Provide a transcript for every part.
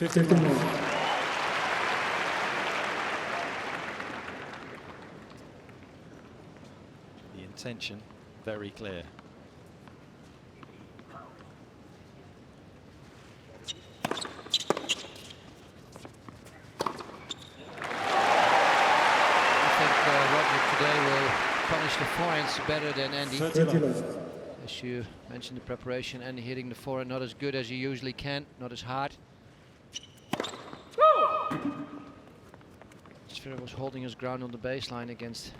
15 more. The intention very clear. Punish the forehands better than Andy. 30 left. As you mentioned, the preparation, Andy hitting the forehand not as good as you usually can, not as hard. Zverev was holding his ground on the baseline against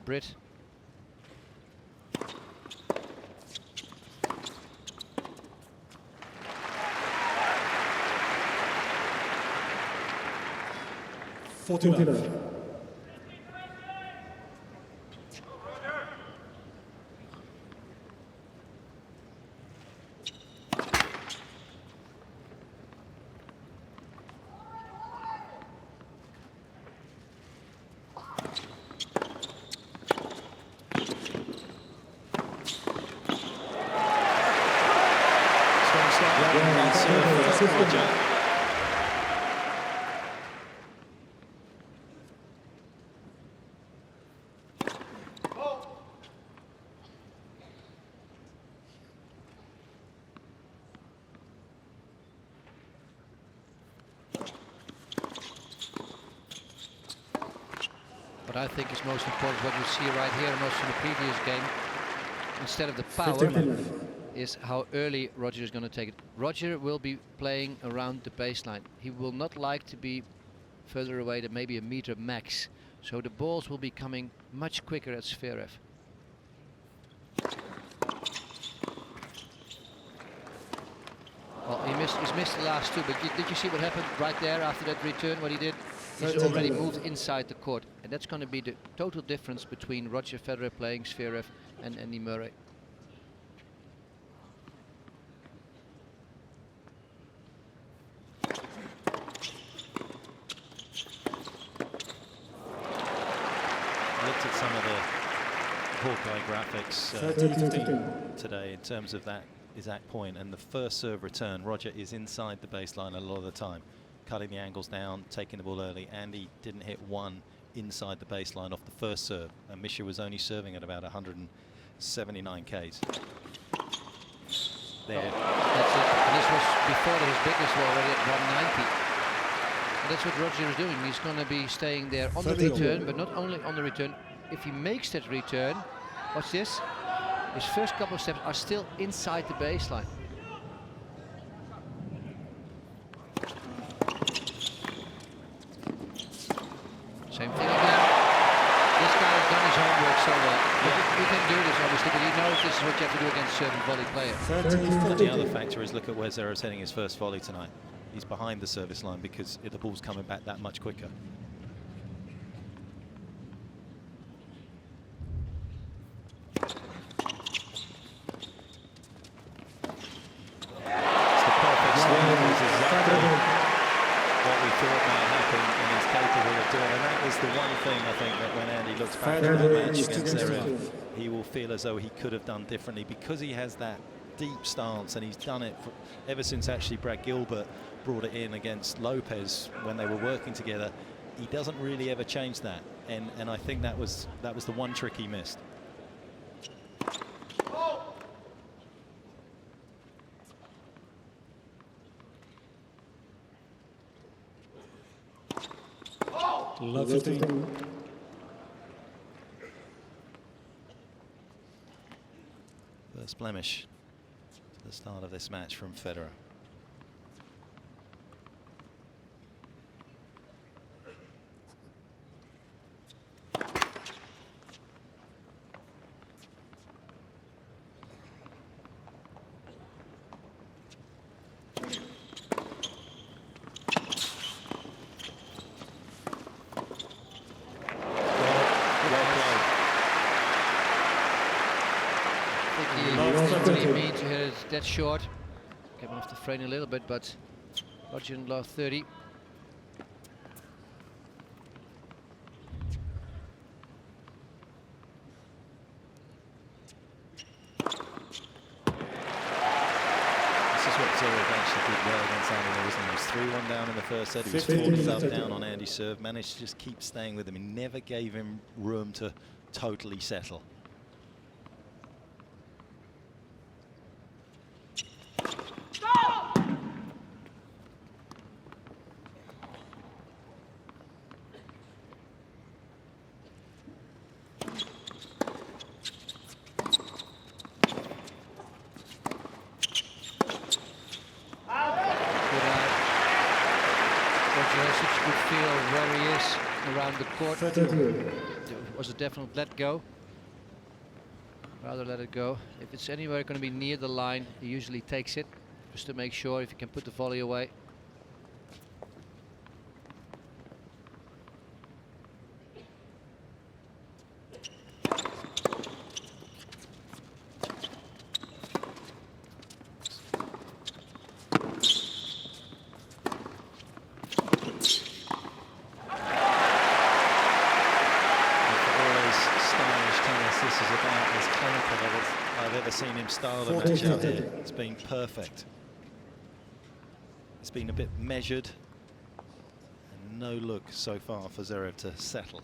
Brit. Forty left. But I think it's most important what you see right here and also in the previous game. Instead of the power, is how early Roger is going to take it. Roger will be playing around the baseline. He will not like to be further away than maybe a meter max. So the balls will be coming much quicker at Zverev. Well, he's missed the last two, but did you see what happened right there after that return, what he did? He's already moved inside the court, and that's going to be the total difference between Roger Federer playing Zverev and Andy Murray. Looked at some of the Hawkeye graphics today in terms of that exact point, and the first serve return, Roger is inside the baseline a lot of the time, cutting the angles down, taking the ball early. Andy didn't hit one inside the baseline off the first serve, and Mischa was only serving at about 179 Ks. There. That's it. And this was before his biggest were already at 190. And that's what Roger is doing. He's going to be staying there on the return, but not only on the return. If he makes that return, watch this. His first couple of steps are still inside the baseline. Same thing again. This guy has done his homework so well. You can do this obviously, but he knows this is what you have to do against certain volley player. The other factor is look at where Zverev's hitting his first volley tonight. He's behind the service line because the ball's coming back that much quicker. The one thing I think that when Andy looks back at that match against Zverev, he will feel as though he could have done differently because he has that deep stance, and he's done it ever since actually Brad Gilbert brought it in against Lopez when they were working together. He doesn't really ever change that, and I think that was the one trick he missed. Love 15. First blemish to the start of this match from Federer. That short, came off the frame a little bit, but Roger in low 30. This is what Zverev actually did well against Andy, wasn't he? He was 3-1 down in the first set. He was 40 love down on Andy's serve, managed to just keep staying with him. He never gave him room to totally settle. Around the court. It was a definite let go. Rather let it go. If it's anywhere going to be near the line, he usually takes it just to make sure if he can put the volley away. Seen him style the match out here. It's been perfect. It's been a bit measured and no look so far for Zverev to settle.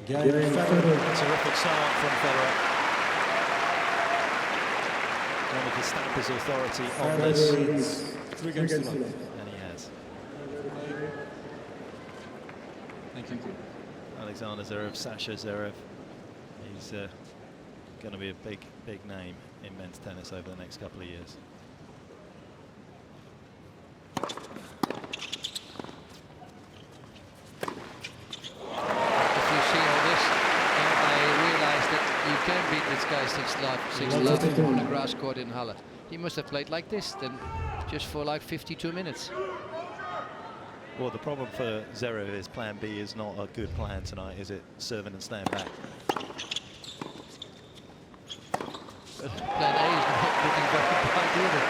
Terrific start from Federer. Wanted to stamp his authority on this. 3 games to love. And he has. Thank you. Alexander Zverev, Sasha Zverev. He's going to be a big name in men's tennis over the next couple of years. If you see all this, I realized that you can beat this guy 6-love on a grass court in Halle. He must have played like this then, just for like 52 minutes. Well, the problem for Zverev is plan B is not a good plan tonight, is it? Serving and staying back. But plan A is not looking very bright either.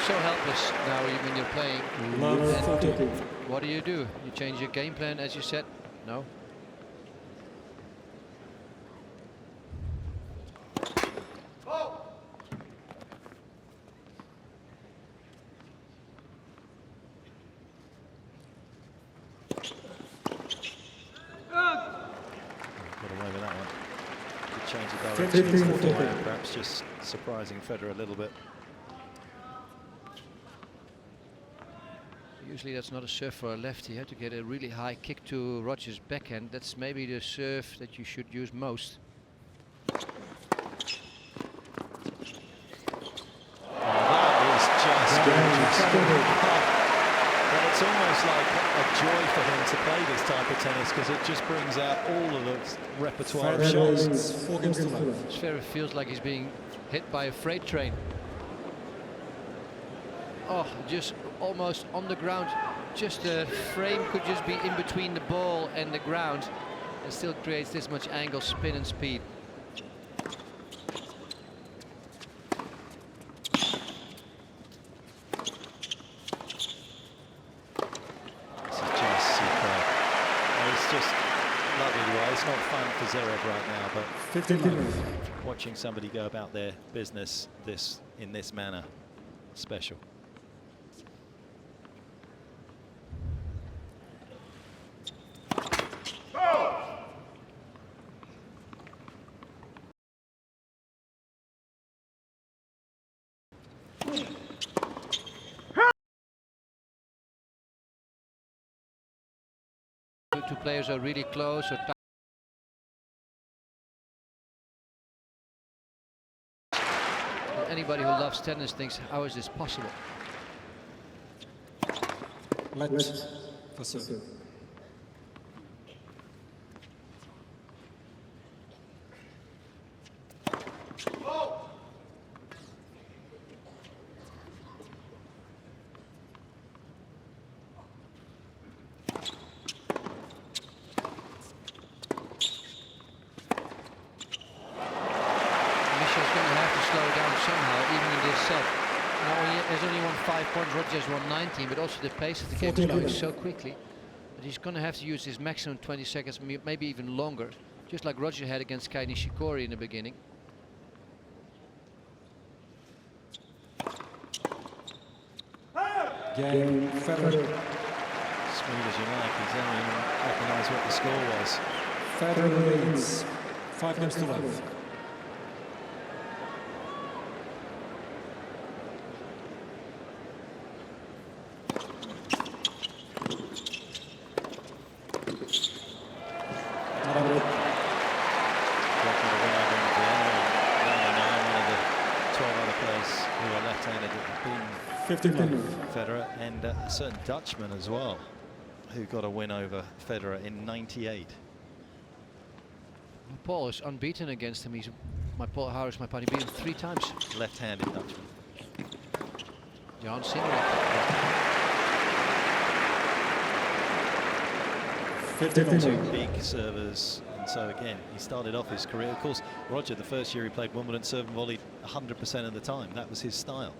So helpless now when you're playing. What do? You change your game plan as you said? No. Got away with that one. Could change the direction. Perhaps just surprising Federer a little bit. Usually that's not a serve for a lefty. You have to get a really high kick to Roger's backhand. That's maybe the serve that you should use most. Oh, that is just gorgeous. But it's almost like a joy for him to play this type of tennis because it just brings out all of the repertoire of shots. 4 games to love. Zverev feels like he's being hit by a freight train. Oh, just almost on the ground. Just the frame could just be in between the ball and the ground. It still creates this much angle, spin and speed. This is just superb. It's just lovely. Well, it's not fun for Zverev right now, but 15 watching somebody go about their business in this manner, special. Two players are really close or anybody who loves tennis thinks, how is this possible? Let's for serve. Mischa's going to have to slow down somehow, even in this set. Now, there's only won 5 points, Roger's won 19, but also the pace of the game is going so quickly that he's going to have to use his maximum 20 seconds, maybe even longer, just like Roger had against Cain in the beginning. Game, Federer. Smooth as you like, he's only even recognised what the score was. Federer leads 5 games to love. Federer and a certain Dutchman as well, who got a win over Federer in '98. Paul is unbeaten against him. He's How is my party beat him 3 times? Left-handed Dutchman. Jannik Sinner. 2 big servers, and so again he started off his career. Of course, Roger, the first year he played Wimbledon, served and volleyed 100% of the time. That was his style.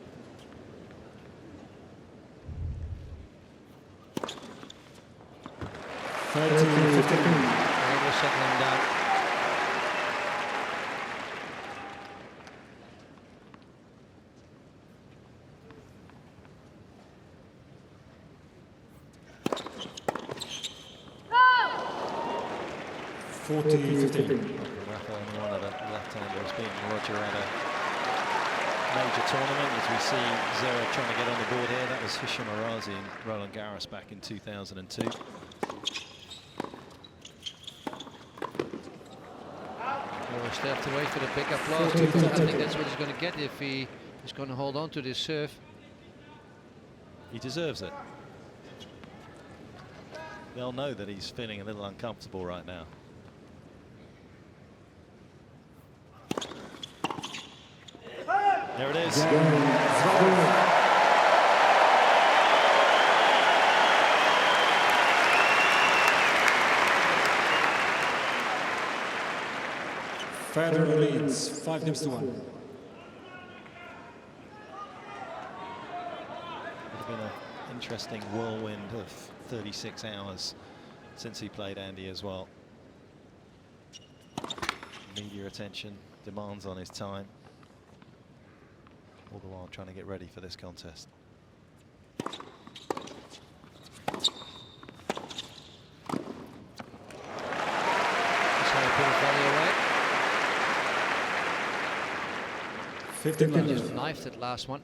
And it will settle him down. Rafa, only one of the left-handers beating Roger at a major tournament. As we see Zverev trying to get on the board here, that was Hisham Arazi and Roland Garros back in 2002. We'll still have to wait for the big applause, because I think that's what he's going to get if he is going to hold on to this serve. He deserves it. They'll know that he's feeling a little uncomfortable right now. There it is. Federer leads 5 games to 1. Would have been an interesting whirlwind of 36 hours since he played Andy as well. Media attention, demands on his time, all the while trying to get ready for this contest. That's how he put his volley away. 15 Just left. knifed it last one.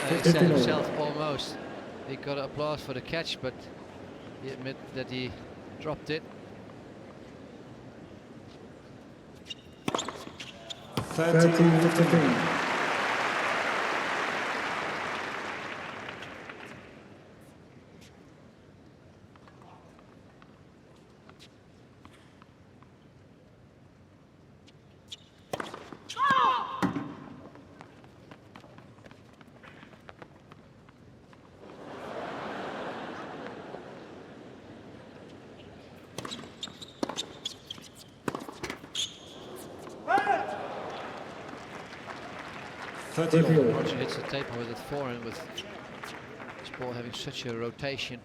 He said himself almost. He got applause for the catch, but he admitted that he dropped it. 13-15. Roger hits the tape with a forehand, with this ball having such a rotation.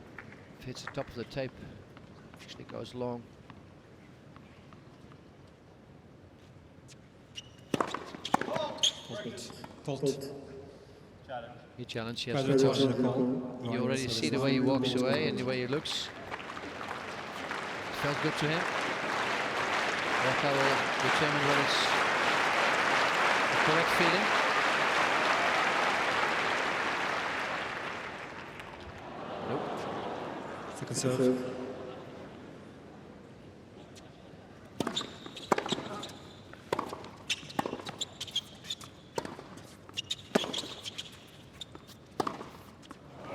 If it hits the top of the tape, it actually goes long. He challenged, yes. Federer was in the call. You already see the way he walks away and the way he looks. It felt good to him. Rafa will determine what is the correct feeling. Nope. Second serve.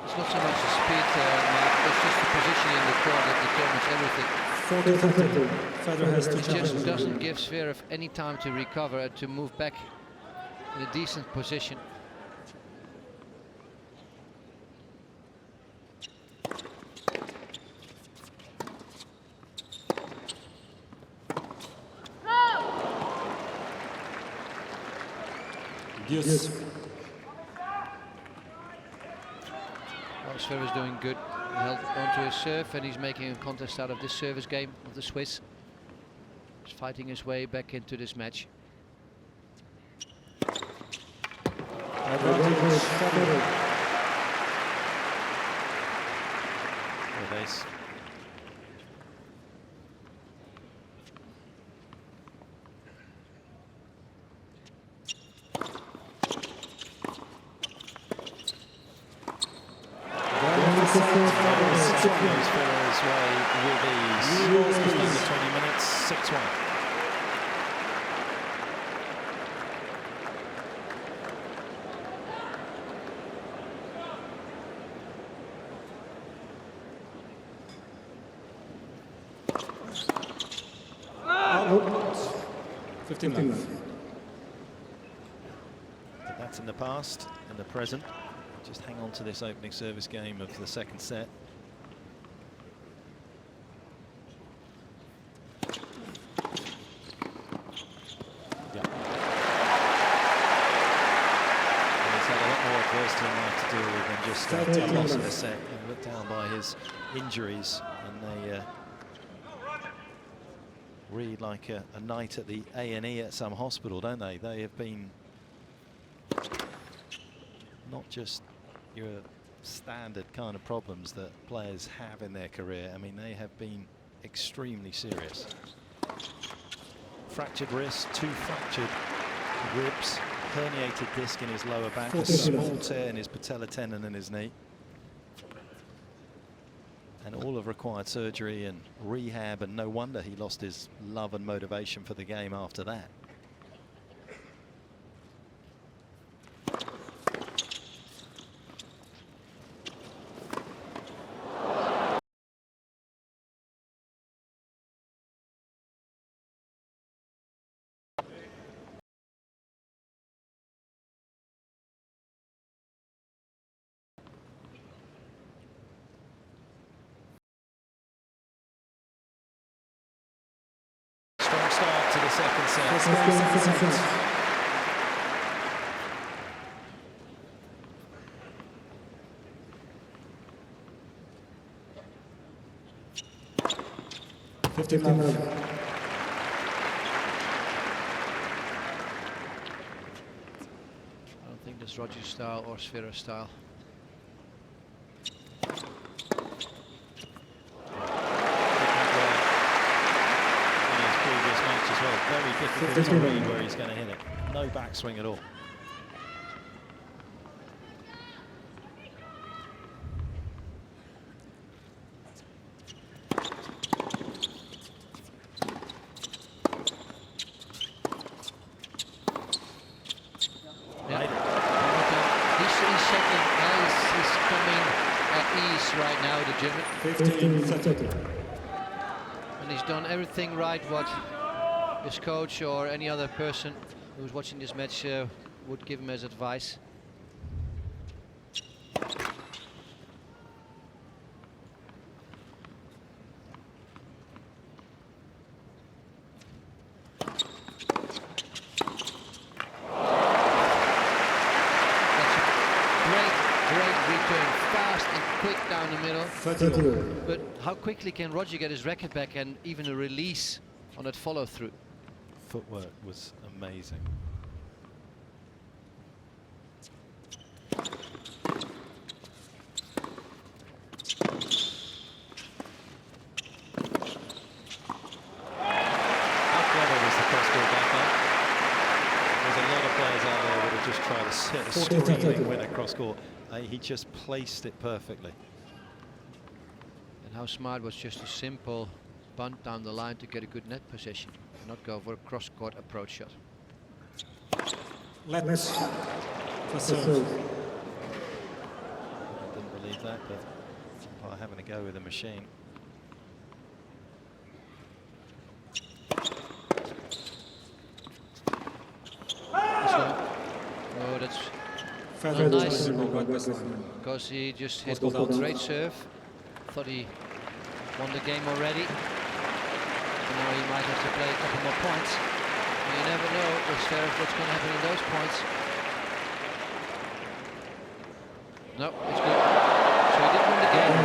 It's not so much the speed, Mark, it's just the position in the court that determines everything. 14-15. Federer has to It just challenge. doesn't give Zverev any time to recover and to move back in a decent position. Yes. Well, Zverev's doing good. He held onto his serve and he's making a contest out of this service game of the Swiss. He's fighting his way back into this match. Advantage Federer. Good ace. Federer's way with ease. Just under 20 minutes, 6-1. Out. 15 left. But that's in the past and the present. Just hang on to this opening service game of the second set. Yeah. And he's had a lot more adversity in life to deal with than just a loss in a set. And looked down by his injuries, and they read like a night at the A&E at some hospital, don't they? They have been not just your standard kind of problems that players have in their career. I mean, they have been extremely serious. Fractured wrist, 2 fractured ribs, herniated disc in his lower back, a small tear in his patella tendon in his knee. And all have required surgery and rehab, and no wonder he lost his love and motivation for the game after that. Strong start to the second set. Fifteen left. I don't think that's Roger's style or Zverev's style. Very difficult to read where he's going to hit it. No backswing at all. Yeah. He's settling nice. He's coming at ease right now, the German. 15-30. And he's done everything right what his coach or any other person who's watching this match would give him as advice. Great return, fast and quick down the middle. 30. But how quickly can Roger get his racket back and even a release on that follow through? Footwork was amazing. How clever was the cross-court back there? There's a lot of players out there that have just tried to set a streaming with a cross-court. He just placed it perfectly. And how smart was just a simple bunt down the line to get a good net position, not go for a cross-court approach shot. Let's. For serve. Didn't believe that, but by having a go with the machine. Federer nice. is right baseline. Because he just hit Goes a out. great serve. Thought he won the game already. And now he might have to play a couple more points. And you never know with Zverev what's going to happen in those points. No, it's good. So he did win the game.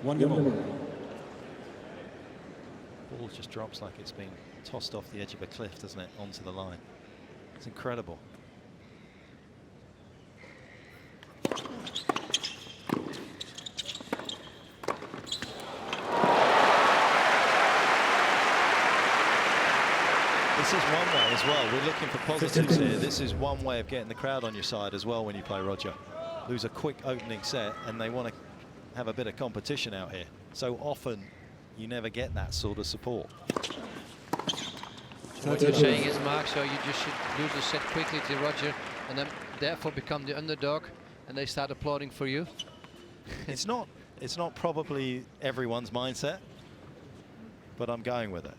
One game over. Ball just drops like it's been tossed off the edge of a cliff, doesn't it, onto the line. It's incredible. This is one way as well. We're looking for positives here. This is one way of getting the crowd on your side as well when you play Roger. Lose a quick opening set and they want to have a bit of competition out here. So often you never get that sort of support. What you're saying is, Mark, so you just should lose the set quickly to Roger and then therefore become the underdog and they start applauding for you? It's not probably everyone's mindset, but I'm going with it.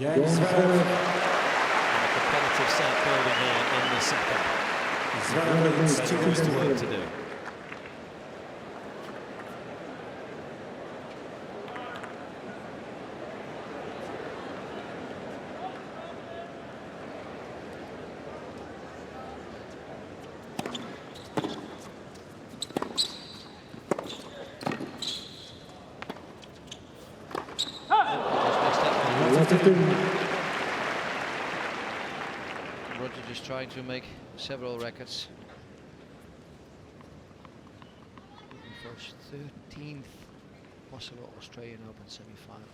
Jannik Sinner. A competitive set building here in the second. Zverev leads There is the work to do. Roger just trying to make several records. First 13th possible Australian Open semi-final.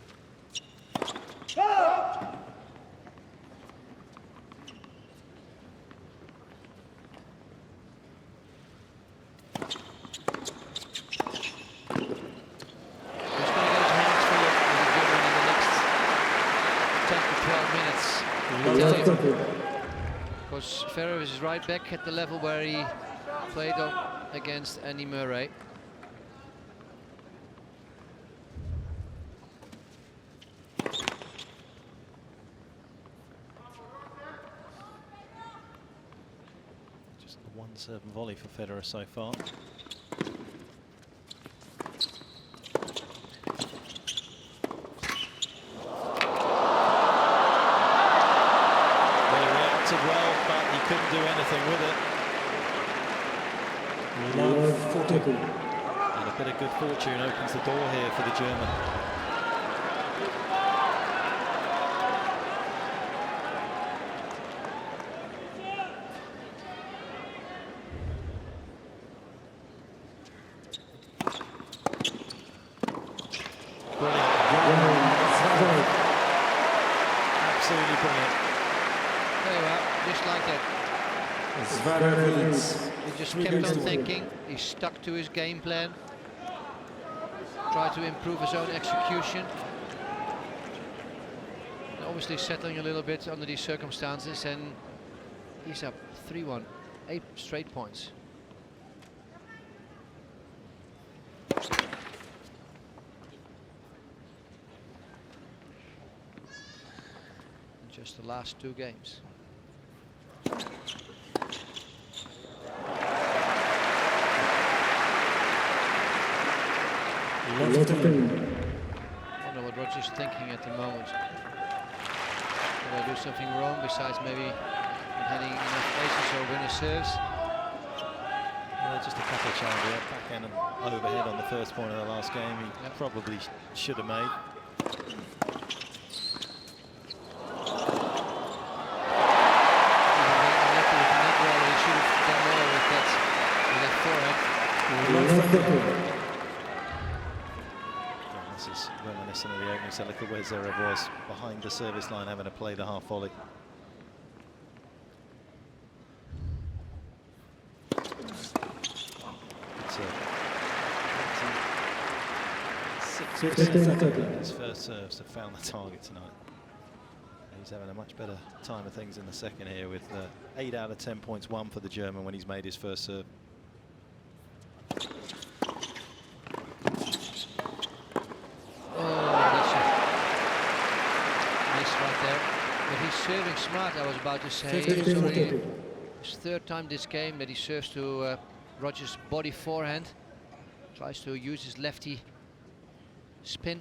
Because Federer is right back at the level where he played on against Andy Murray. Just the one serve and volley for Federer so far. Couldn't do anything with it. And a bit of good fortune opens the door here for the German. Brilliant. Absolutely brilliant. There you are, just like that. He just kept on thinking, he stuck to his game plan, tried to improve his own execution. And obviously settling a little bit under these circumstances, and he's up 3-1, 8 straight points. In just the last 2 games. I wonder what Roger's thinking at the moment. Did I do something wrong besides maybe not having enough aces or winner serves? Yeah, just a couple of challenges, backhand and overhead on the first point of the last game. He probably should have made. reminiscent of the opening set. Look at where Zverev was, behind the service line, having to play the half volley. His first serves have found the target tonight. He's having a much better time of things in the second here, with 8 out of 10 points won for the German when he's made his first serve. But he's serving smart, I was about to say. It's already his third time this game that he serves to Roger's body forehand. Tries to use his lefty spin.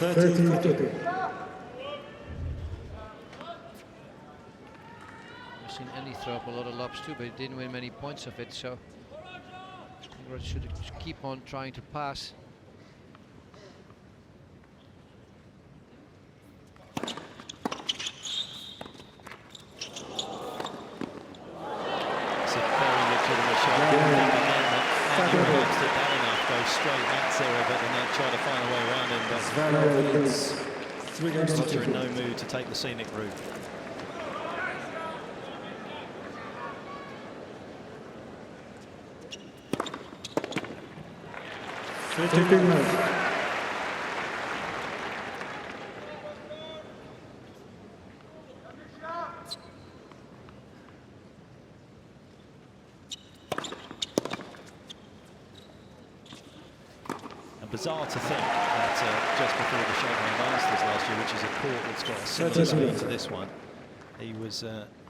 I've seen Andy throw up a lot of lobs too, but he didn't win many points of it, so I think Roger should keep on trying to pass. It's a very legitimate shot. Andy relaxed it that enough, goes straight at Zverev at the net, try to find a way around him, but Roger in no mood to take the scenic route. Bizarre to think that just before the Shanghai Masters last year, which is a court that's got a similar speed to this one, he was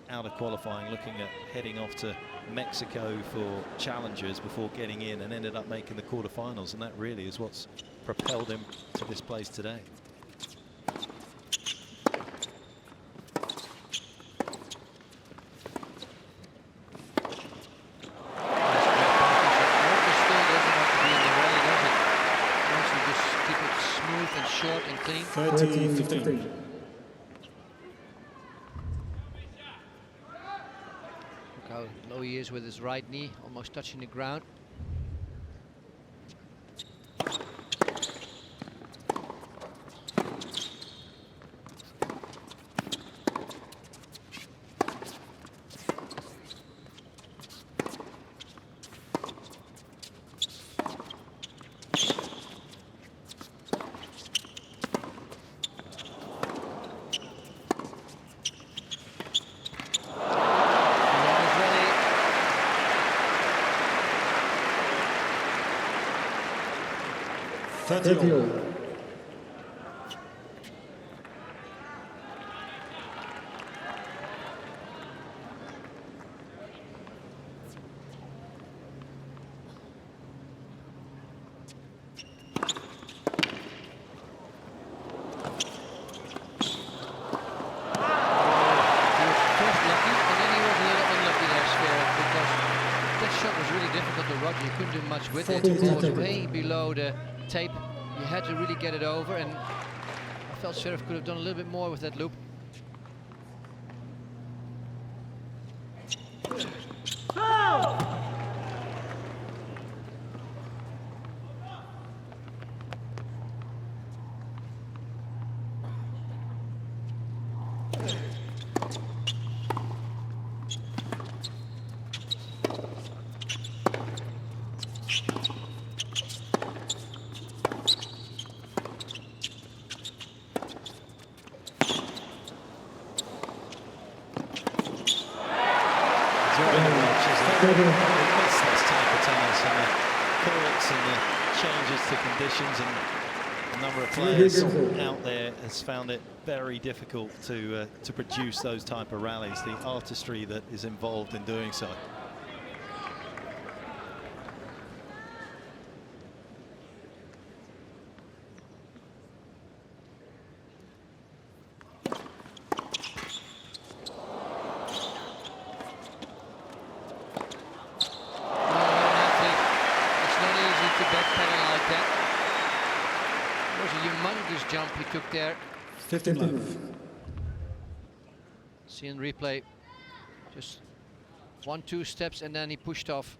out of qualifying, looking at heading off to Mexico for challengers before getting in, and ended up making the quarterfinals, and that really is what's propelled him to this place today. Short and clean. 30-15. Look how low he is with his right knee, almost touching the ground. With it, the ball was way below the tape. You had to really get it over, and I felt Zverev could have done a little bit more with that loop. This type of tennis and the courts and the changes to conditions, and a number of players out there has found it very difficult to produce those type of rallies, the artistry that is involved in doing so. jump he took there. 15 love. See in replay, just 1-2 steps and then he pushed off.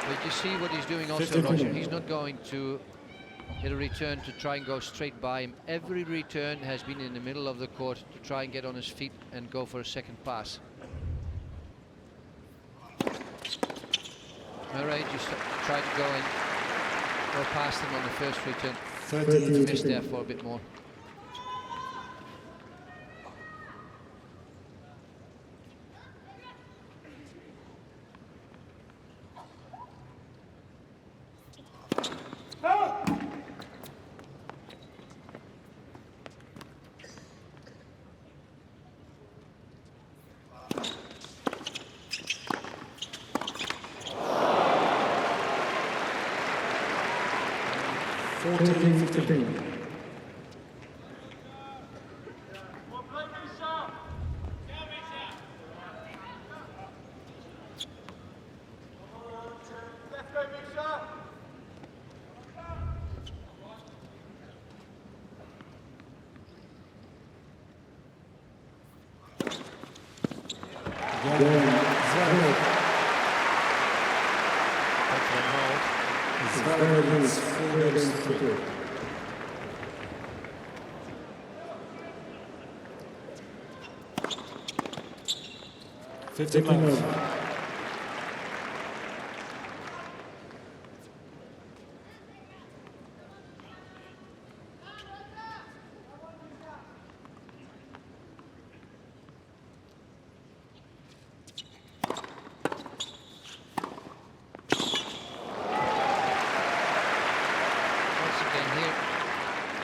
But you see what he's doing also, Roger. He's not going to hit a return to try and go straight by him. Every return has been in the middle of the court to try and get on his feet and go for a second pass. Murray just tried to go and go past him on the first return. 30. Missed there for a bit more.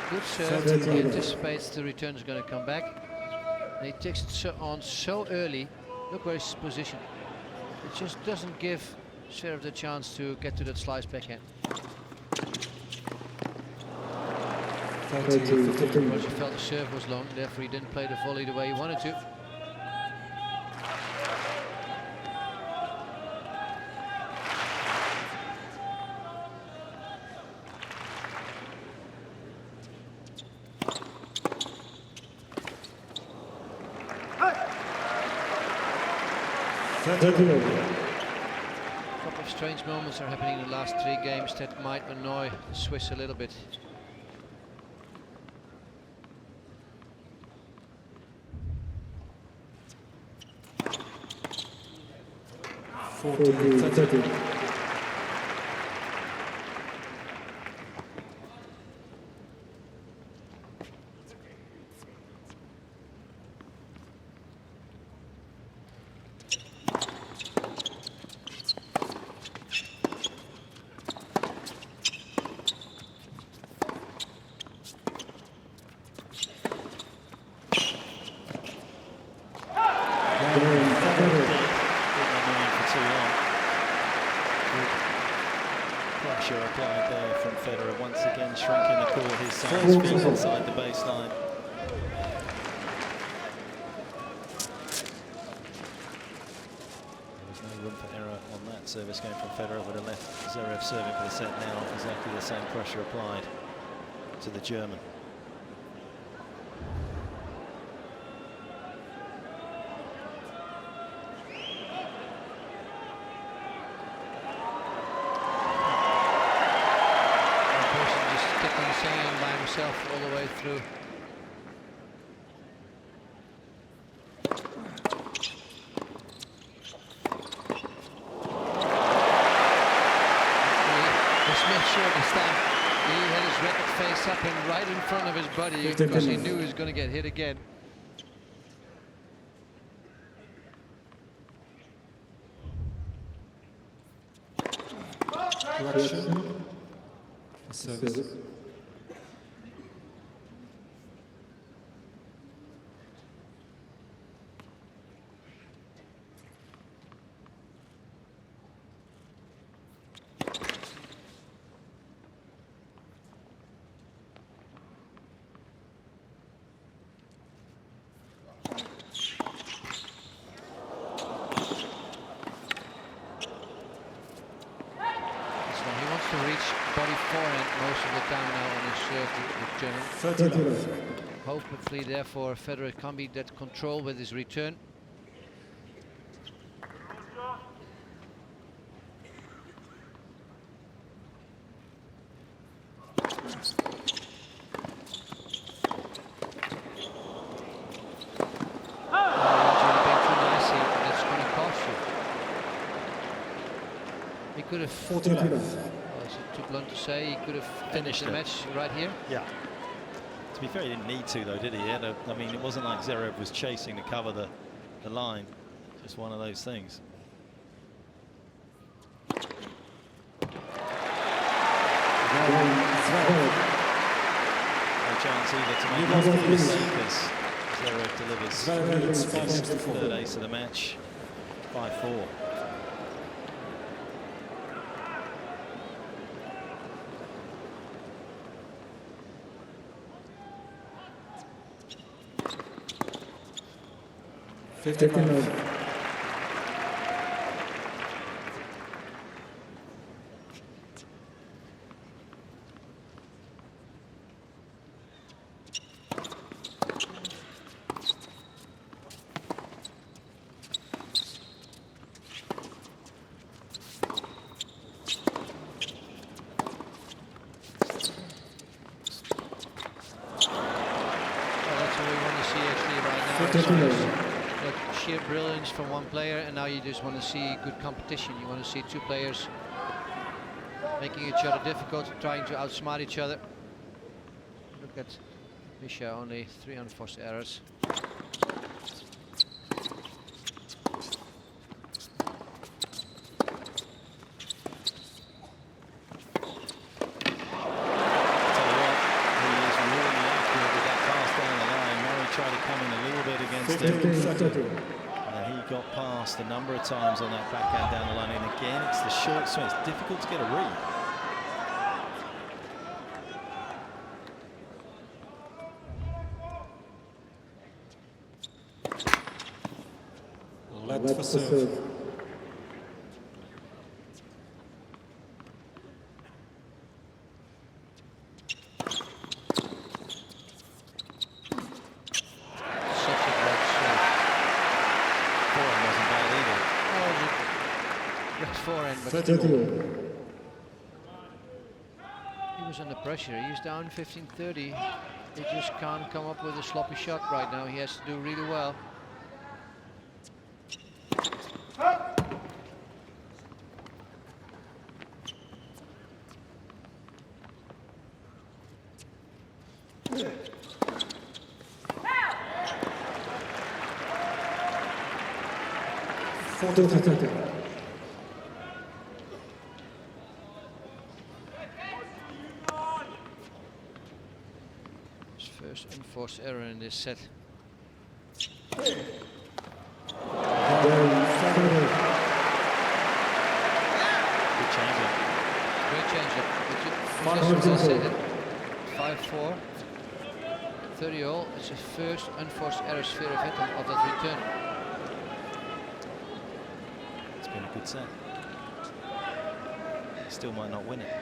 Good serve, he anticipates the return is going to come back. And he takes it on so early. Look where he's positioned. It just doesn't give Zverev the chance to get to that slice backhand. Roger felt the serve was long, therefore he didn't play the volley the way he wanted to. A couple of strange moments are happening in the last 3 games that might annoy the Swiss a little bit. Pressure applied there from Federer, once again shrinking the court, his size feet inside the baseline. There was no room for error on that service game from Federer, would have left Zverev serving for the set now. Exactly the same pressure applied to the German. All the way through. This time he had his racket face up and right in front of his body because he knew he was going to get hit again. Correction. Service. body forehand most of the time now on his serve, the German. 30 love. Hopefully, therefore, Federer can be that control with his return. Could have 40 love. is it too blunt to say he could have finished the match right here? Yeah. To be fair, he didn't need to though, did he? I mean, it wasn't like Zverev was chasing to cover the line. Just one of those things. No chance either to make it for because Zverev delivers his third ace of the match. 5-4. Sheer brilliance from one player, and now you just want to see good competition. You want to see two players making each other difficult, trying to outsmart each other. Look at Mischa, only 3 unforced errors. And he got past a number of times on that backhand down the line, and again it's the short swing. It's difficult to get a read. Left for serve. He was under pressure. He's down 15-30. He just can't come up with a sloppy shot right now. He has to do really well. First unforced error in this set. Good change-up. Great change-up. 5-4. 30-all. It's the first unforced error Zverev of that return. It's been a good set. He still might not win it.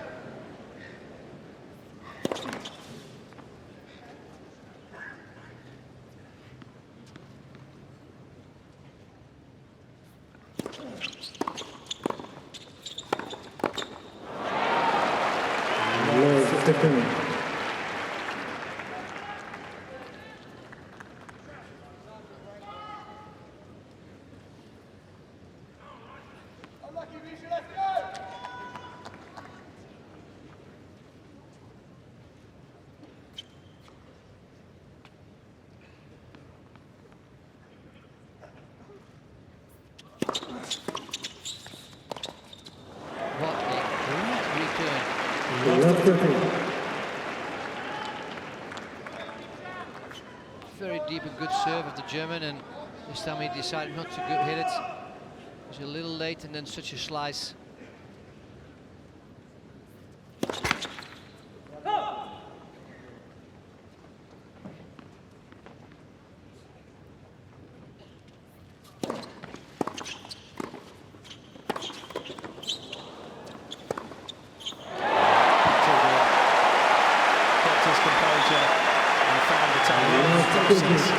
Very deep and good serve of the German, and this time he decided not to hit it. It was a little late, and then such a slice. process.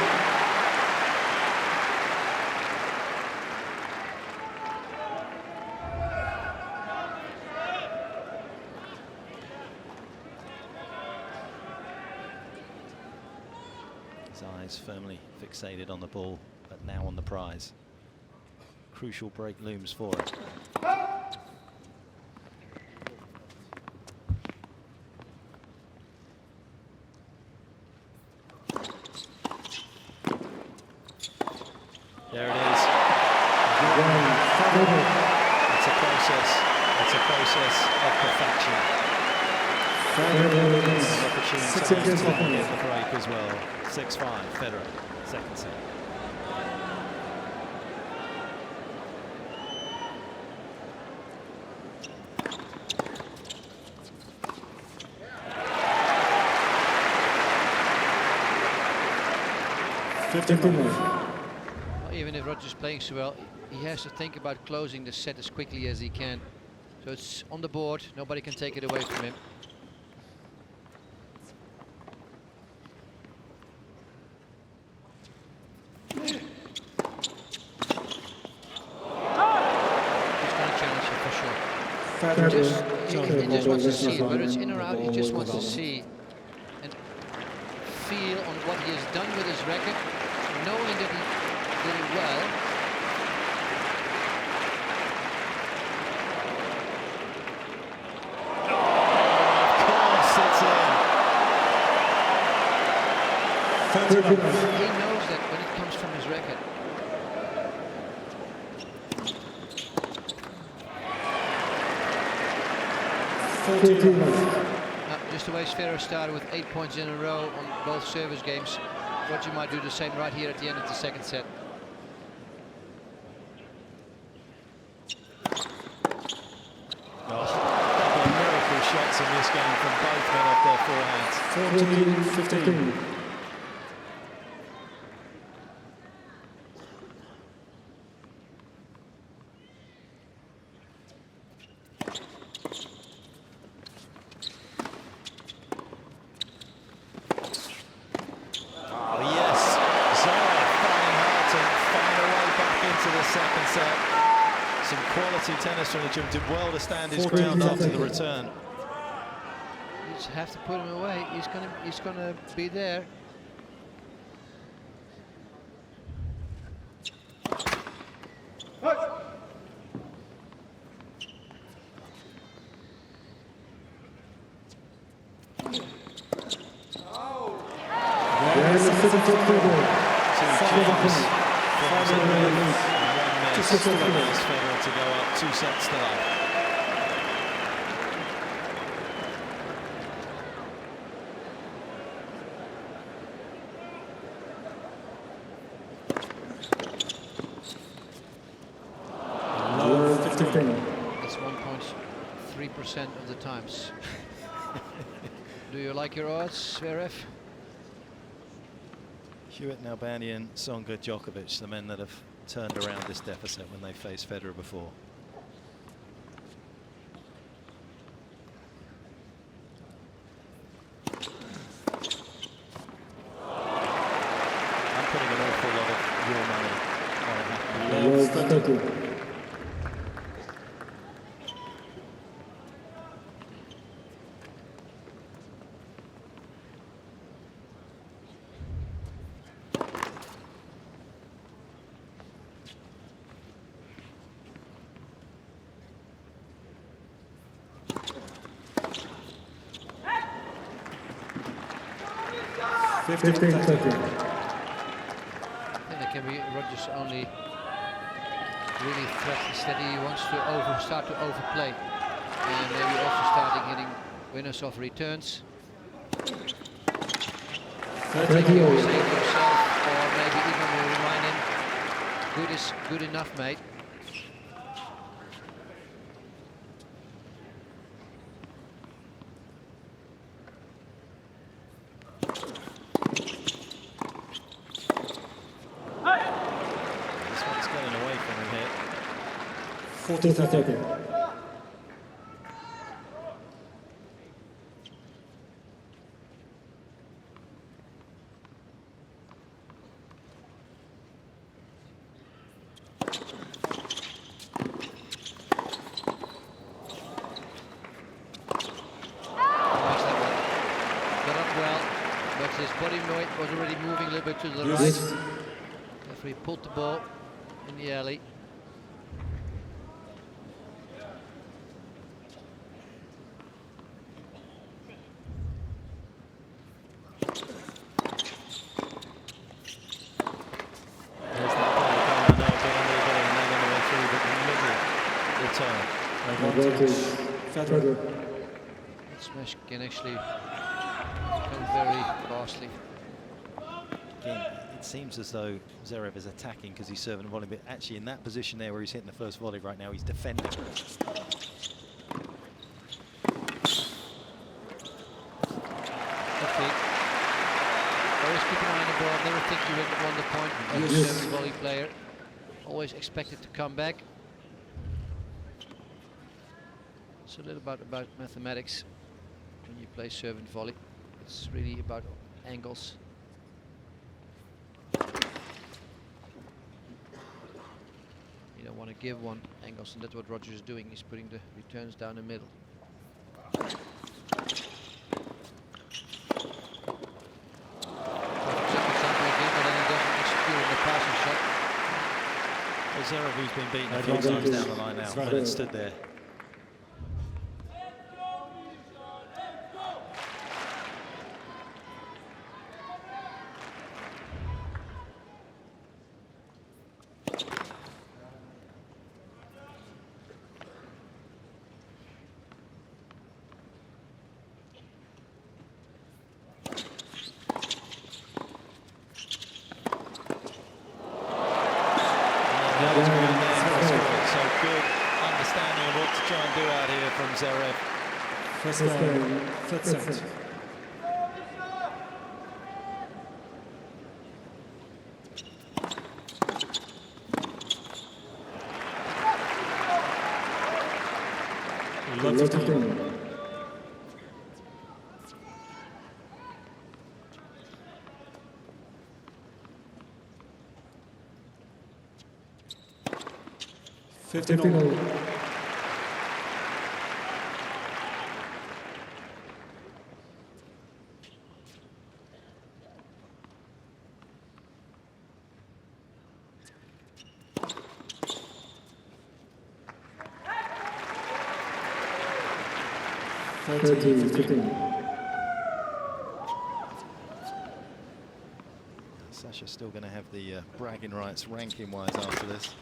His eyes firmly fixated on the ball, but now on the prize. Crucial break looms for it. There it is. It's a process. It's a process of perfection. An opportunity to get the break as well. 6-5, Federer, second set. Even if Roger's playing so well, he has to think about closing the set as quickly as he can. So it's on the board, nobody can take it away from him. He's going to challenge him for sure. He just wants to see it, whether it's in or out, he just wants to see and feel on what he has done with his racket, knowing that he did it well. He knows that when it comes from his racket. Just the way Zverev started with 8 points in a row on both service games, Roger might do the same right here at the end of the second set. Couple of miracle shots in this game from both men off their forehands. 14-15. Tennis from the gym, did well to stand his ground after the return. You just have to put him away. He's gonna be there. Federer to go up 2 sets to love. That's 1.3% of the times. Do you like your odds, Zverev? Hewitt, Nalbandian, Tsonga, Djokovic, the men that have turned around this deficit when they faced Federer before. I'm putting an awful lot of your money on it happening. I think that can be Roger's only really threat is that he wants to start to overplay and maybe also starting hitting winners of returns. I think you will say to yourself, or maybe even will remind him, good is good enough, mate. This one's getting away from him here. 14-13. no, it was already moving a little bit to the Yes. right. Referee pulled the ball in the alley. There's that ball going, I know, get under the ball and they're going to go through, but the middle return. Advantage. Federer. Smash can actually become very costly. Again, it seems as though Zverev is attacking because he's serving a volley, but actually in that position there where he's hitting the first volley right now, he's defending. Good feet. Always keep an eye on the ball. Never think you won the point as a serving volley player. Always expect it to come back. It's a little about mathematics when you play serve and volley. It's really about angles. You don't want to give one angles, and that's what Roger is doing. He's putting the returns down the middle. Well, Zverev, who's been beaten a few times down the line now, and stood there. So good understanding of what to try and do out here from Zverev. First game, third set. Lots of time. Fifteen all. Sasha's still going to have the bragging rights ranking-wise after this.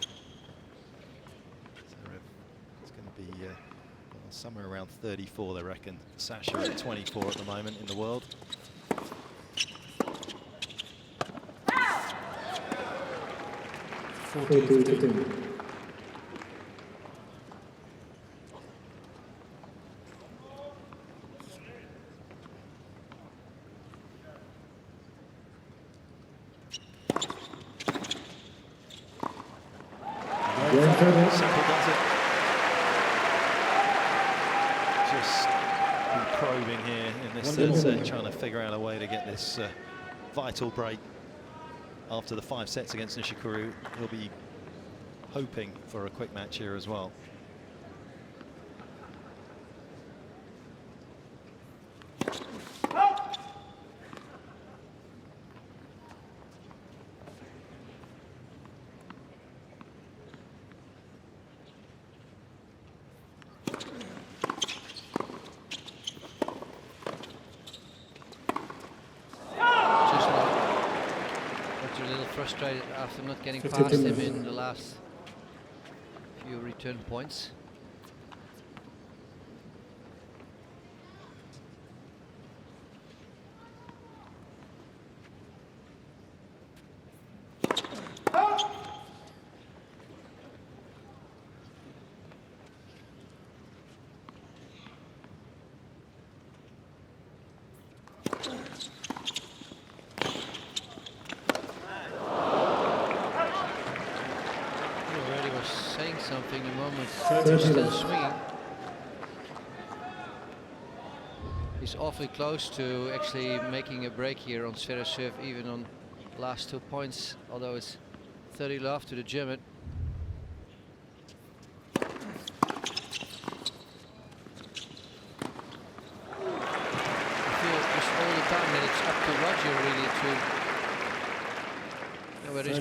It's going to be well, somewhere around 34, they reckon. Sasha at 24 at the moment in the world. Simple does it. Just been probing here in this third set, trying to figure out a way to get this vital break. After the 5 sets against Nishikori, he'll be hoping for a quick match here as well. Frustrated after not getting past him in the last few return points. Something a moment, still swinging. He's awfully close to actually making a break here on Zverev's serve, even on the last 2 points, although it's 30 love to the German. I feel just all the time that it's up to Roger really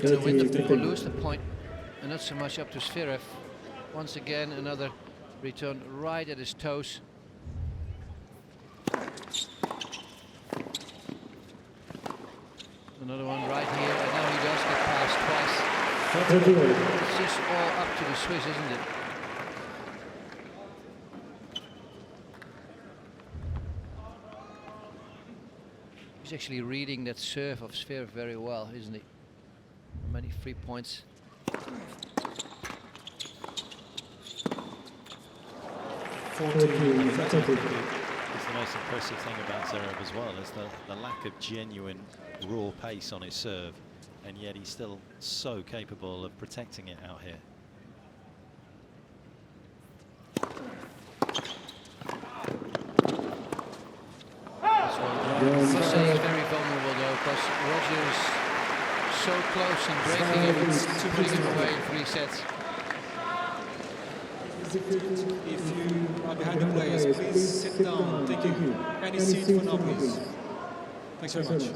going to win the or lose the point, and not so much up to Zverev. Once again, another return right at his toes. Another one right here, and now he does get past twice. It's just all up to the Swiss, isn't it? He's actually reading that serve of Zverev very well, isn't he? Many free points. It's the most impressive thing about Zverev as well, is the lack of genuine raw pace on his serve, and yet he's still so capable of protecting it out here. He's very vulnerable though, because Roger is so close and breaking him and putting him away in 3 sets. If you are behind the players, please sit down. Thank you. Any seat for now, please. Thanks very much.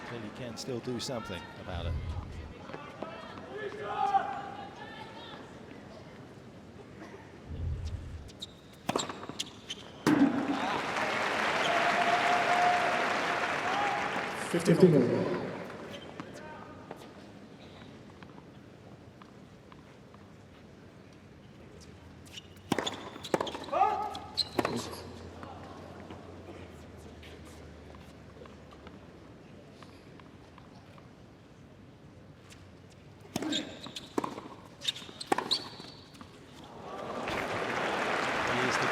Clearly can still do something about it.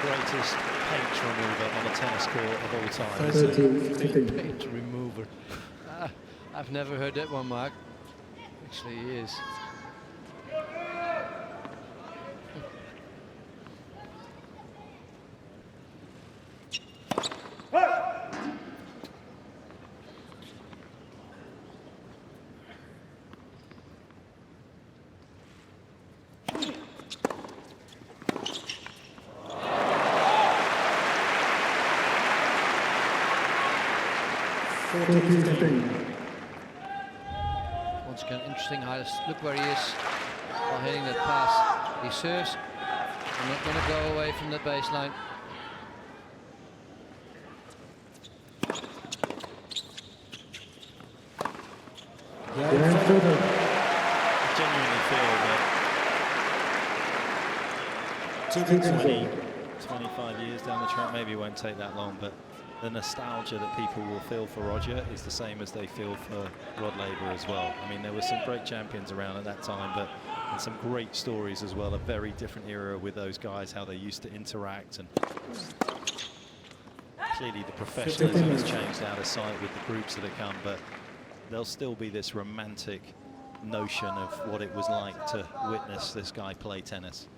Greatest paint remover on a tennis court of all time. Paint remover. I've never heard that one, Mark. Actually, he is. Once again, interesting highlights. Look where he is while hitting that pass. He serves. I'm not going to go away from the baseline. I genuinely feel that 20, 25 years down the track, maybe it won't take that long, but the nostalgia that people will feel for Roger is the same as they feel for Rod Laver as well. I mean, there were some great champions around at that time, but and some great stories as well. A very different era with those guys, how they used to interact, and clearly the professionalism has changed out of sight with the groups that have come, but there'll still be this romantic notion of what it was like to witness this guy play tennis.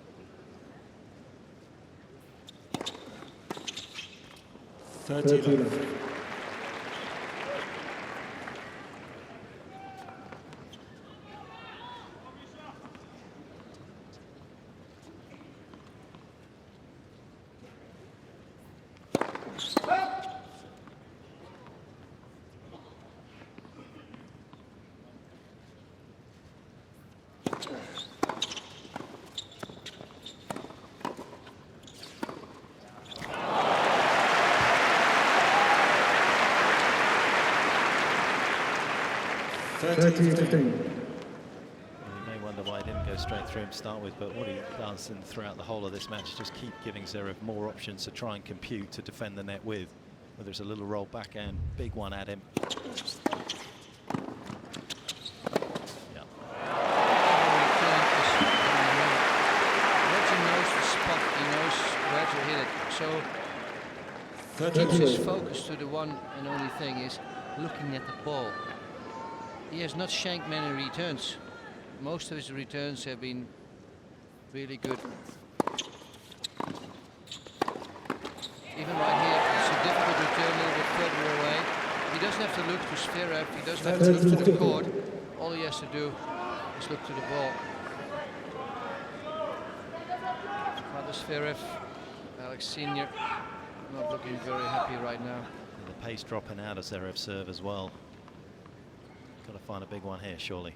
You may wonder why he didn't go straight through him to start with, but what he does and throughout the whole of this match, just keep giving Zverev more options to try and compute to defend the net with. Whether it's a little roll backhand, big one at him. Yeah. Roger knows the spot, he knows where to hit it. So keeps his focus to the one and only thing is looking at the ball. He has not shanked many returns. Most of his returns have been really good. even right here, it's a difficult return, a little bit further away. He doesn't have to look to Zverev, he doesn't have to look to the court. All he has to do is look to the ball. Father Zverev, Alex Senior, not looking very happy right now. And the pace dropping out of Zverev's serve as well. Got to find a big one here, surely.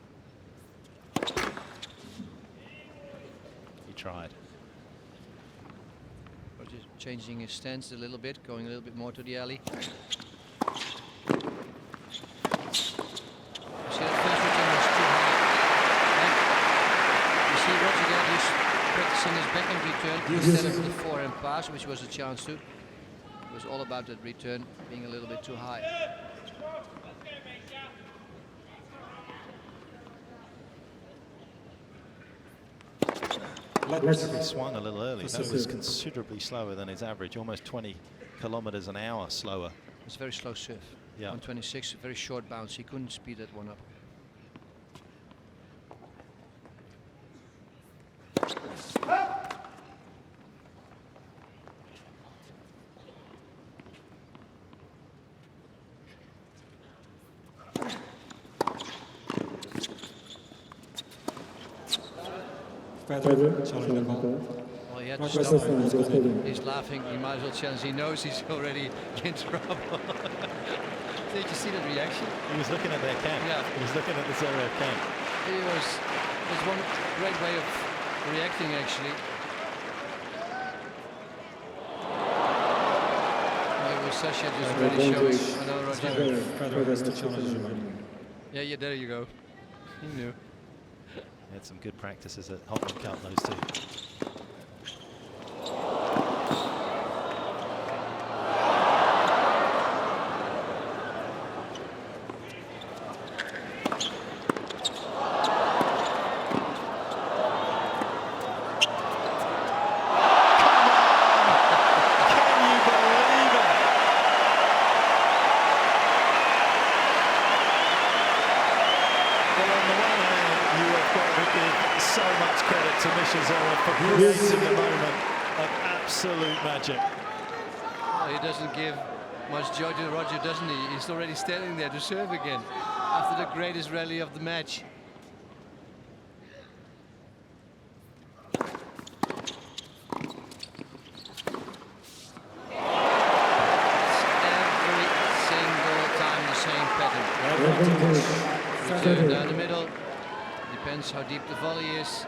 He tried. Roger changing his stance a little bit, going a little bit more to the alley. You see that first return was too high. And you see Roger there, he's practicing his backhand return instead of the forehand pass, which was a chance to. It was all about that return being a little bit too high. He swung a little early. That was considerably slower than his average, almost 20 kilometers an hour slower. It's a very slow serve. Yeah. 126, very short bounce. He couldn't speed that one up. Federer, challenging the ball. Well, he had to stop. He's laughing. He might as well challenge. He knows he's already in trouble. Did you see that reaction? He was looking at their camp. Yeah. He was looking at the Zverev camp. It's one great way of reacting, actually. It was Sasha just really showing. I know, Roger. Federer has to challenge him. Yeah, there you go. He knew. He had some good practices at Hopman Cup, those two. To Mischa Zverev for creating a moment of absolute magic. Well, he doesn't give much joy to Roger, doesn't he? He's already standing there to serve again after the greatest rally of the match. Every single time the same pattern. Return down the middle. Depends how deep the volley is.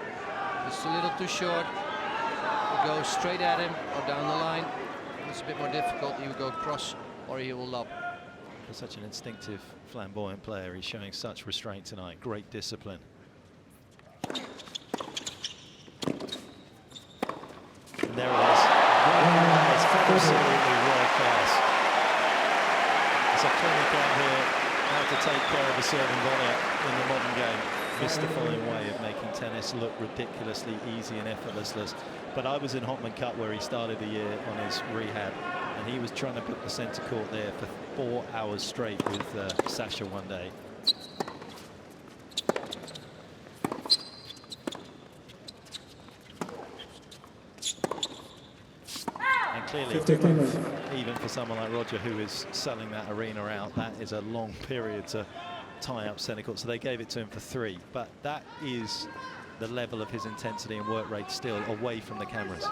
It's a little too short. He goes straight at him or down the line. It's a bit more difficult. He will go cross or he will lob. For such an instinctive, flamboyant player, he's showing such restraint tonight. Great discipline. And there it is. It's absolutely world class. It's a clinic out here how to take care of a serving volley in the modern game. Mystifying way of making tennis look ridiculously easy and effortless. But I was in Hopman Cup where he started the year on his rehab, and he was trying to put the centre court there for 4 hours straight with Sasha one day. And clearly, even for someone like Roger, who is selling that arena out, that is a long period to tie up centre court, so they gave it to him for 3. But that is the level of his intensity and work rate still away from the cameras.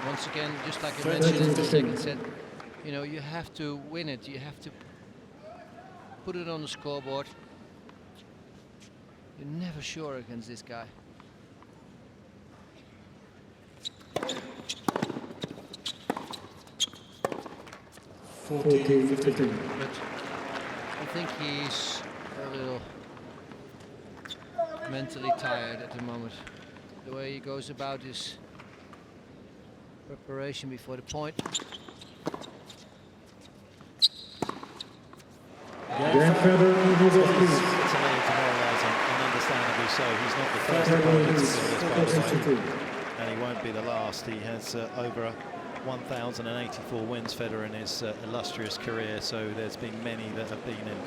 Once again, just like I mentioned in the second set, you know, you have to win it. You have to put it on the scoreboard. You're never sure against this guy. But I think he's a little mentally tired at the moment. The way he goes about his preparation before the point. Federer. Italy is demoralising, and understandably so. He's not the first opponent to do this, by the way, and he won't be the last. He has over 1,084 wins, Federer, in his illustrious career, so there's been many that have been in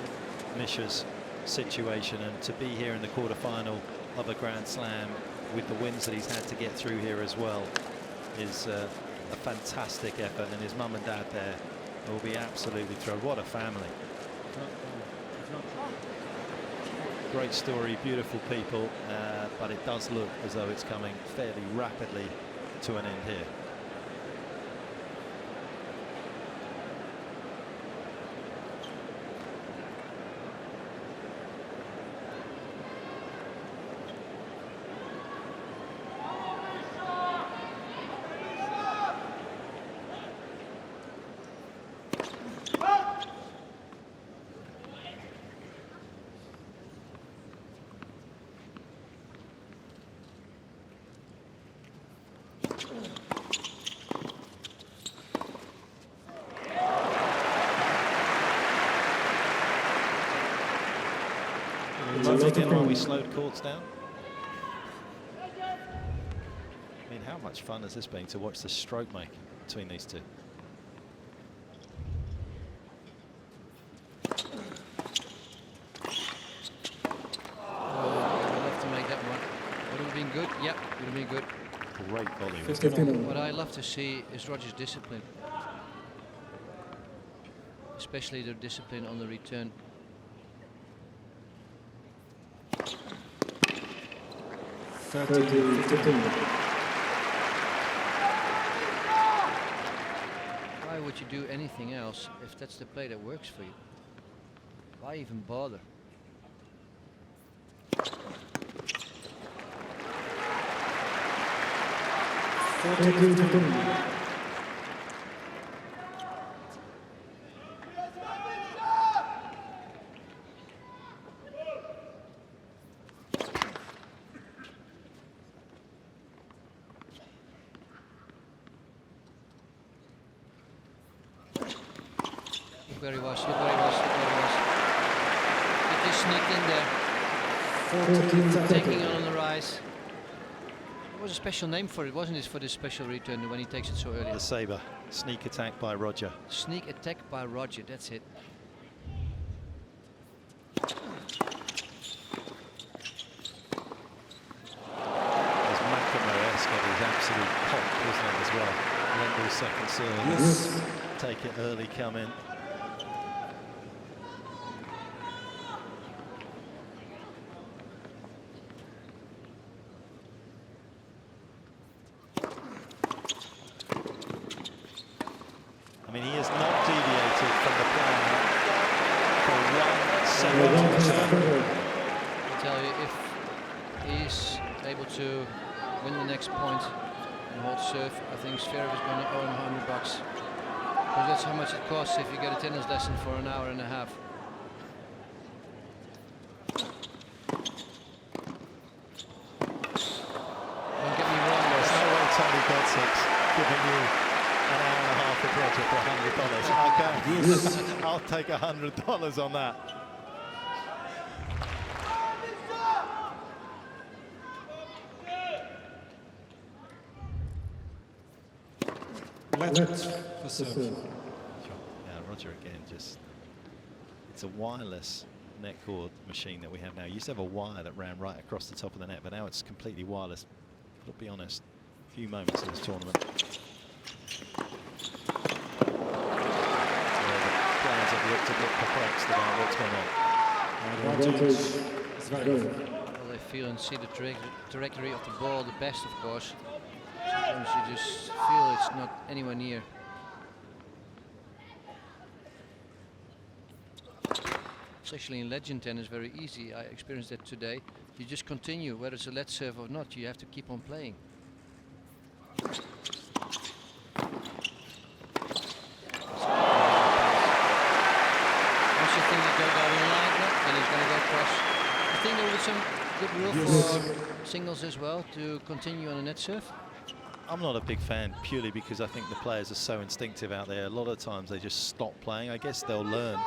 Mischa's situation, and to be here in the quarterfinal of a Grand Slam with the wins that he's had to get through here as well is a fantastic effort, and his mum and dad there will be absolutely thrilled. What a family. Great story, beautiful people, but it does look as though it's coming fairly rapidly to an end here. Once again, while we slowed courts down. I mean, how much fun has this been to watch the stroke make between these two? I'd love to make that one. Would it have been good? Yep, would have been good. Great volume. What I love to see is Roger's discipline, especially the discipline on the return. Why would you do anything else if that's the play that works for you? Why even bother? Look where he was, look where he was, look where he was. He just sneaked in there. Taking on the rise. There was a special name for it, wasn't it, for this special return when he takes it so early? The sabre. Sneak attack by Roger. Sneak attack by Roger, that's it. Absolute pop, wasn't it, as well? Lendl's second serve. Yes. Take it early, come in. I mean, he has not deviated from the plan for 1 second. I tell you, if he's able to win the next point and hold serve, I think Zverev is going to earn $100. Because that's how much it costs if you get a tennis lesson for an hour and a half. Don't get me wrong, there's no way Tony Godson's giving you an hour and a half of Roger for $100. Okay, I'll take $100 on that. Yeah, Roger again, just it's a wireless net cord machine that we have now. You used to have a wire that ran right across the top of the net, but now it's completely wireless. But to be honest, a few moments in this tournament players have looked a bit perplexed about what's going on. Well, they feel and see the trajectory of the ball the best, of course. Sometimes you just feel it's not anywhere near. Especially in legend tennis, very easy. I experienced that today. You just continue, whether it's a lead serve or not. You have to keep on playing. Once you think you go in line, then he's going to go across. I think there was some good rule for singles as well to continue on a net serve. I'm not a big fan purely because I think the players are so instinctive out there. A lot of times they just stop playing. I guess they'll learn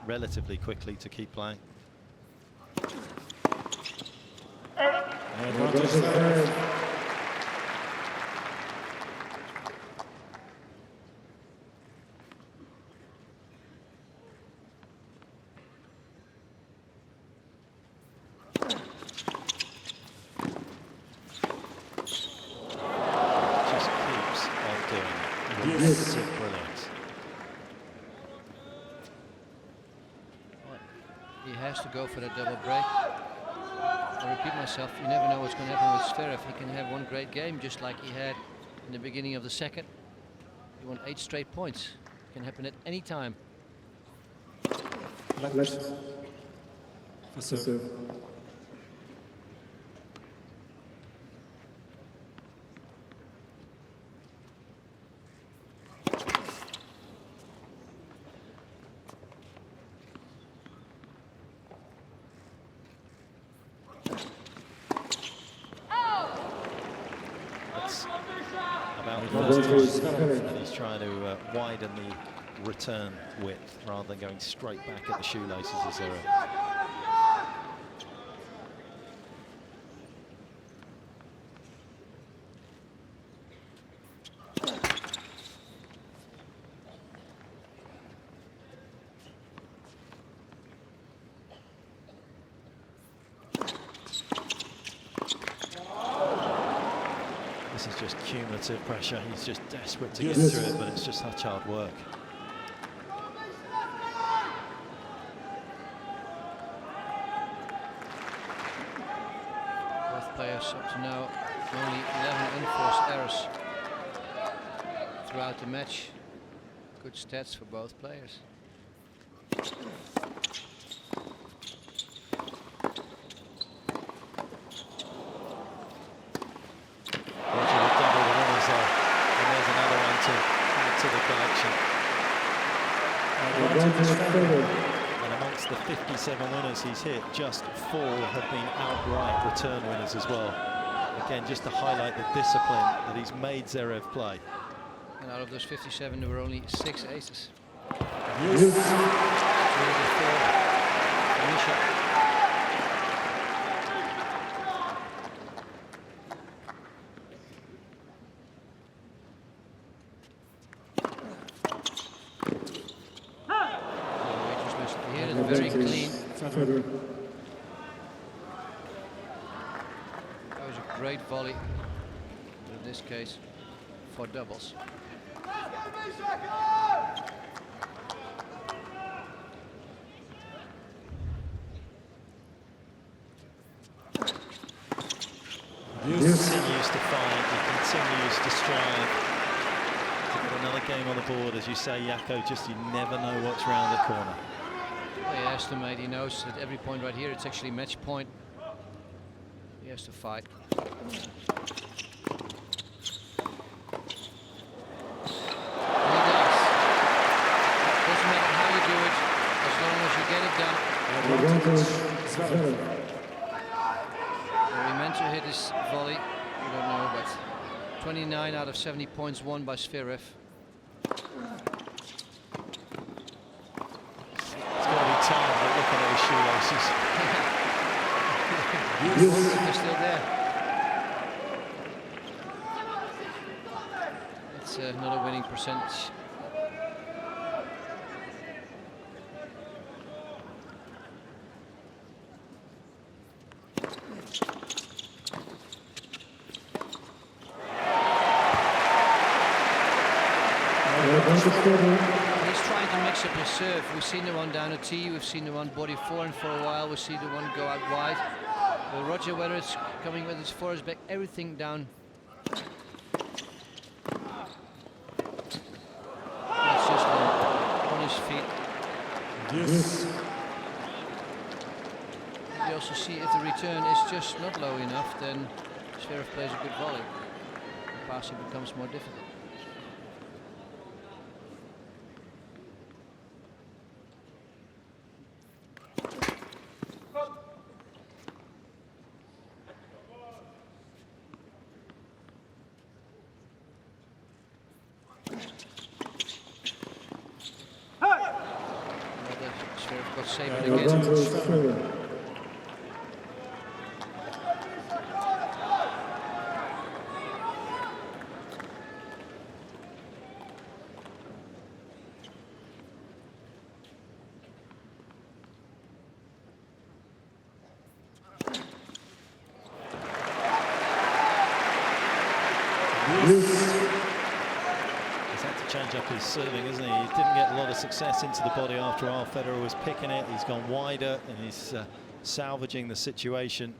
relatively quickly to keep playing. And Roger Federer. He has to go for that double break. I repeat myself, you never know what's going to happen with Zverev. He can have one great game, just like he had in the beginning of the second. He won 8 straight points. It can happen at any time. Left. For serve. And he's trying to widen the return width rather than going straight back at the shoelaces as Zverev. This is just cumulative pressure. He's just desperate to get through it, but it's just such hard work. Both players up to now only 11 enforced errors throughout the match. Good stats for both players. And amongst the 57 winners he's hit, just 4 have been outright return winners as well. Again, just to highlight the discipline that he's made Zverev play. And out of those 57, there were only 6 aces. Mischa. Very clean. That was a great volley, but in this case, for doubles. He continues to fight, he continues to strive to put another game on the board. As you say, Jaco, just you never know what's round the corner. Well, he has to, mate. He knows that every point right here, it's actually match point. He has to fight. And he does. Doesn't matter how you do it, as long as you get it done. Well, he meant to hit his volley. I don't know, but 29 out of 70 points won by Zverev. Shoelaces. They're still there. It's not a winning percentage. He's trying to mix up his serve. We've seen the one down a tee, we've seen the one body forehand for a while, we see the one go out wide. Well, Roger, whether it's coming with his forehand back, everything down. That's just on his feet. Yes. You also see if the return is just not low enough, then Zverev plays a good volley. The passing becomes more difficult. got saved again. He's had to change up his serving, isn't he? He didn't get a lot of success into the body after all. Federer was picking it. He's gone wider and he's salvaging the situation.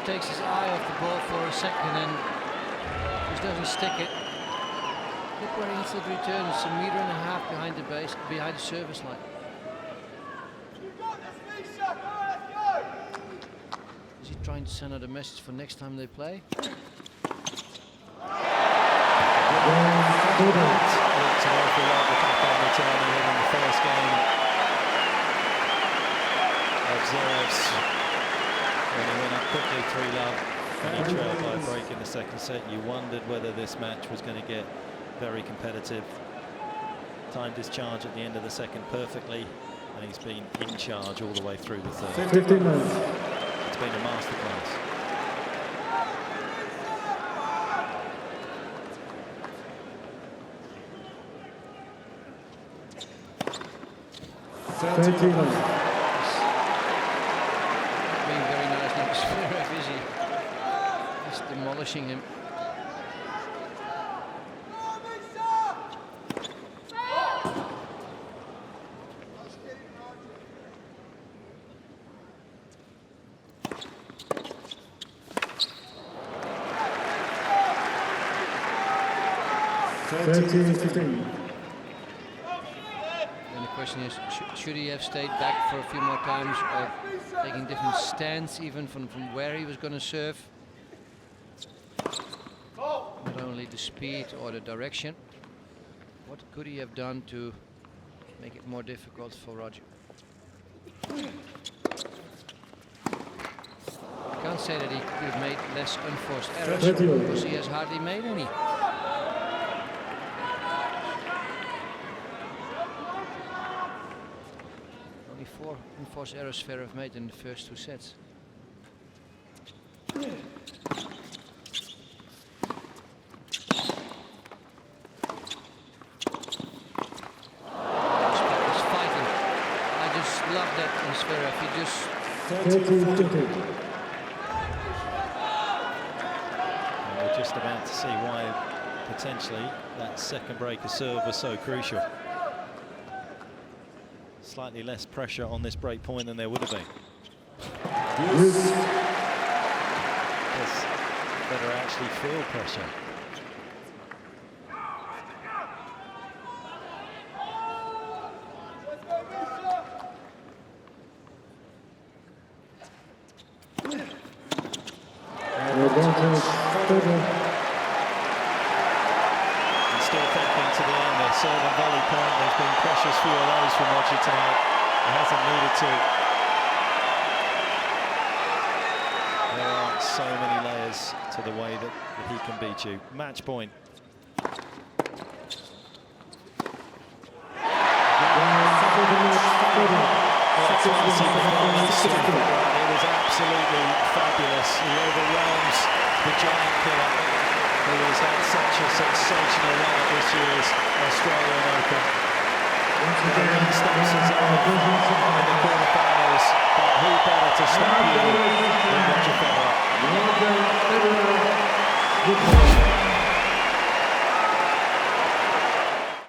Takes his eye off the ball for a second and just doesn't stick it. Look where he instead returns, a metre and a half behind the base, behind the service line. Is he trying to send out a message for next time they play? Looked an awful lot the back on return in the first game of Zverev's. When he went up quickly 3-love and he trailed by a break in the second set, you wondered whether this match was going to get very competitive. Timed his charge at the end of the second perfectly, and he's been in charge all the way through the third. It's been a masterclass. Demolishing him. And the question is, should he have stayed back for a few more times, or taking different stands even from where he was going to serve? Not only the speed or the direction. What could he have done to make it more difficult for Roger? I can't say that he could have made less unforced errors because he has hardly made any. Only 4 unforced errors Zverev made in the first 2 sets. And we're just about to see why potentially that second break of serve was so crucial. Slightly less pressure on this break point than there would have been. Does Federer actually feel pressure? And still thinking to the end, their serve and volley point. There's been precious few of those from Roger tonight. It hasn't needed to. There are so many layers to the way that he can beat you. Match point. It was absolutely fabulous. He overwhelms the giant killer who has had such a sensational run at this year's Australian Open.